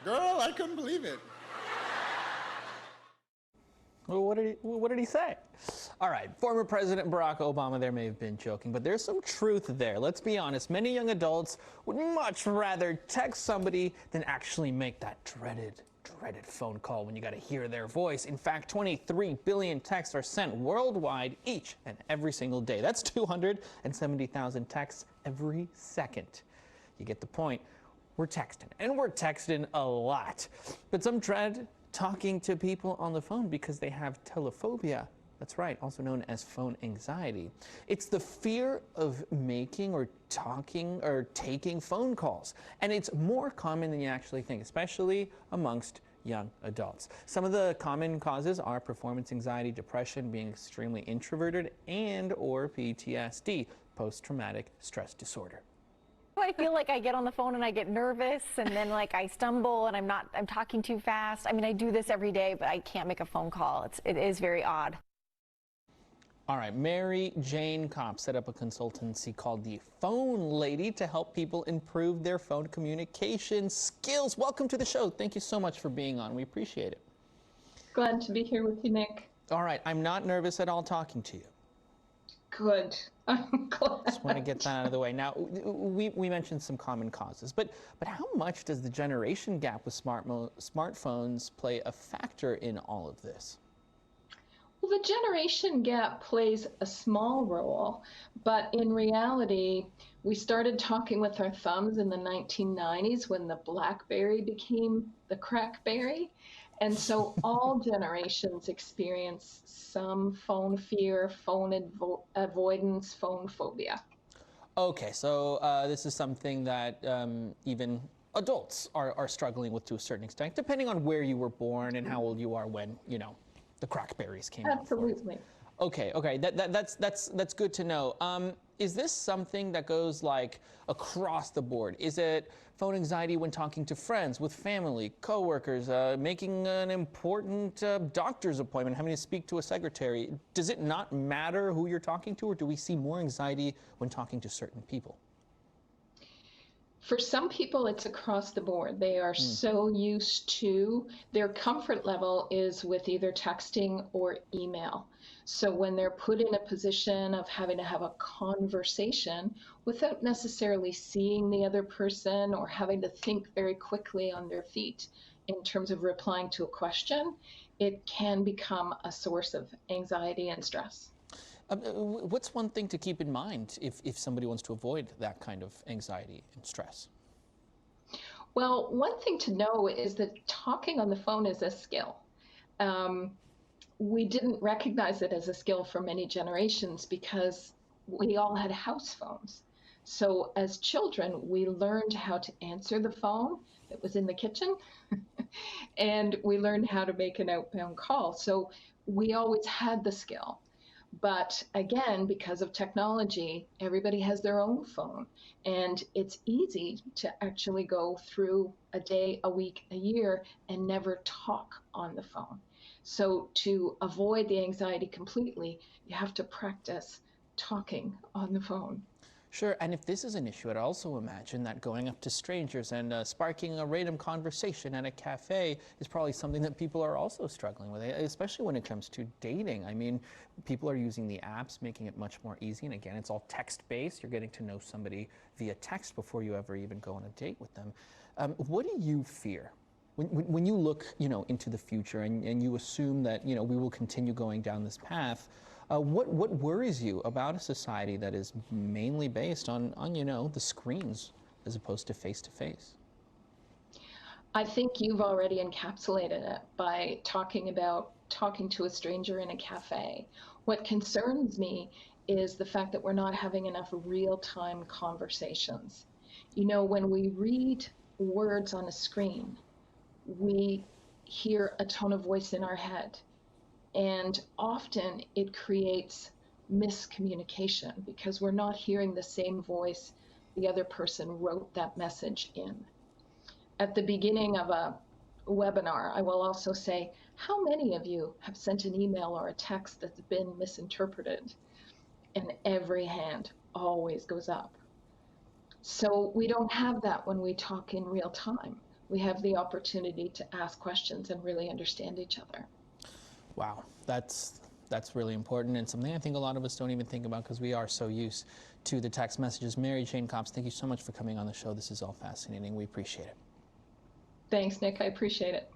Girl, I couldn't believe it. Well, what did he say? All right, former President Barack Obama there may have been joking, but there's some truth there. Let's be honest, many young adults would much rather text somebody than actually make that dreaded phone call when you got to hear their voice. In fact, 23 billion texts are sent worldwide each and every single day. That's 270,000 texts every second. You get the point. We're texting, and we're texting a lot. But some dread talking to people on the phone because they have telephobia. That's right, also known as phone anxiety. It's the fear of making or talking or taking phone calls. And it's more common than you actually think, especially amongst young adults. Some of the common causes are performance anxiety, depression, being extremely introverted, and or PTSD, post-traumatic stress disorder. I feel like I get on the phone and I get nervous, and then like I stumble and I'm talking too fast. I mean, I do this every day, but I can't make a phone call. It is very odd. All right, Mary Jane Kopp set up a consultancy called the Phone Lady to help people improve their phone communication skills. Welcome to the show. Thank you so much for being on. We appreciate it. Glad to be here with you, Nick. All right, I'm not nervous at all talking to you. Good. I'm glad. Just want to get that out of the way. Now, we mentioned some common causes, but how much does the generation gap with smartphones play a factor in all of this? Well, the generation gap plays a small role, but in reality, we started talking with our thumbs in the 1990s when the BlackBerry became the CrackBerry. And so all generations experience some phone fear, phone avoidance, phone phobia. Okay, so this is something that even adults are struggling with to a certain extent, depending on where you were born and how old you are when, the crackberries came out. Absolutely. Okay, that's good to know. Is this something that goes like across the board? Is it phone anxiety when talking to friends, with family, coworkers, making an important doctor's appointment, having to speak to a secretary? Does it not matter who you're talking to, or do we see more anxiety when talking to certain people? For some people, it's across the board. They are so used to, their comfort level is with either texting or email. So when they're put in a position of having to have a conversation without necessarily seeing the other person or having to think very quickly on their feet in terms of replying to a question, it can become a source of anxiety and stress. What's one thing to keep in mind if somebody wants to avoid that kind of anxiety and stress? Well, one thing to know is that talking on the phone is a skill. We didn't recognize it as a skill for many generations because we all had house phones. So as children, we learned how to answer the phone that was in the kitchen, and we learned how to make an outbound call. So we always had the skill. But again, because of technology, everybody has their own phone, and it's easy to actually go through a day, a week, a year, and never talk on the phone. So to avoid the anxiety completely, you have to practice talking on the phone. Sure, and if this is an issue, I'd also imagine that going up to strangers and sparking a random conversation at a cafe is probably something that people are also struggling with, especially when it comes to dating. I mean, people are using the apps, making it much more easy, and again, it's all text-based. You're getting to know somebody via text before you ever even go on a date with them. What do you fear? When you look, into the future and you assume that, we will continue going down this path, what worries you about a society that is mainly based on the screens as opposed to face-to-face? I think you've already encapsulated it by talking about talking to a stranger in a cafe. What concerns me is the fact that we're not having enough real-time conversations. When we read words on a screen, we hear a tone of voice in our head. And often it creates miscommunication because we're not hearing the same voice the other person wrote that message in. At the beginning of a webinar, I will also say, how many of you have sent an email or a text that's been misinterpreted? And every hand always goes up. So we don't have that when we talk in real time. we have the opportunity to ask questions and really understand each other. Wow, that's really important, and something I think a lot of us don't even think about because we are so used to the text messages. Mary Jane Copps, thank you so much for coming on the show. This is all fascinating. We appreciate it. Thanks, Nick. I appreciate it.